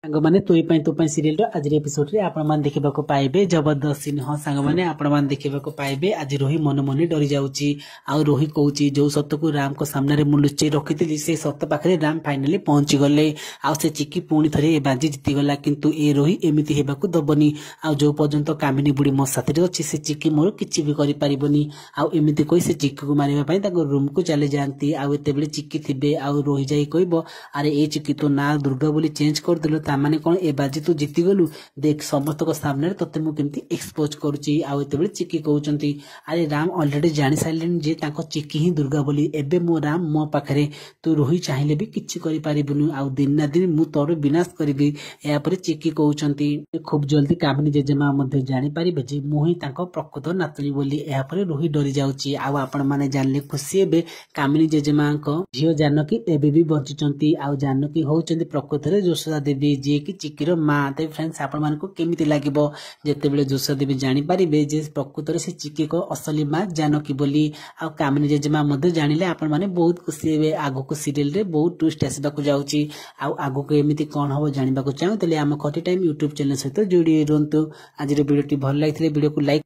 सांगमाने तोई सीरियल आज एपिसोड रे आपण मान देखिबाको पाइबे जबरदस्त सीन। हाँ सांगमाने आपण मान देखिबाको पाइबे आज रोही मन मन डरी जाउची। आ रोही कहूची जो सत्य को राम को सामने रे मु लुचेई रखिथिली से सत्य पाखरे राम फाइनली पहुंची गले। आ से चिकी पुणी थरे बाजी जीती गला किंतु ए रोही एमिति हेबाको दबनी। आ जो पर्यंत कामिनी बुढ़ी मो साथी रे अछि से चिकी मोर किछि भी करि परिबनी। आ एमिति कहि से चिकी को मारिबा पई ताको रूम को चले जांती। आ एते बेले चिकी थिबे आ रोही जाई कहबो अरे ए चिकी तो ना दुर्गा बोली चेंज कर देलो माने कौन ए बाजी तू जीती गलु देख समस्त को सामने तते मु केमती एक्सपोज करूची। आ एते बेले चिकी कहउचंती अरे राम ऑलरेडी जानि साइलेन जे ताको चिकी ही दुर्गा बोली। एबे मो राम मो पाखरे तू रोही चाहिले भी किछि करि पारिबुनु। आ दिन ना दिन मु तोर विनाश करबी। या पर चिकी कहउचंती खूब जल्दी कामिनी जेजेमा मध्ये जानि पारिबे जे मु ही ताको प्रकृत नातली बोली। या पर रोही डरी जाउची। आ आपण माने जानले खुशी हेबे कामिनी जेजेमा को झियो जानकी एबे भी बंचिचंती। आ जानकी होउचंती प्रकृत रे जोशा देवी जे कि चिकीर माँ। तो फ्रेंड्स आपण मानकु केमिति लागिबो जेतेबेले जोशा देवी जानि पारिबे जे प्रकृत रे से चिकी को असली माँ जानकी बोली। आ कामिनी जेजेमा मध्ये जानिले आपण माने बहुत खुशी हेबे। आगो को सीरियल रे बहुत ट्विस्ट आसीबाकु जाउची। आ आगो को एमिति कोन हो जानिबाकु चाहू तले हम खटी टाइम यूट्यूब चैनल सहित जोड़ी रहंतु। आज रे वीडियो टी भल लागितले वीडियो को लाइक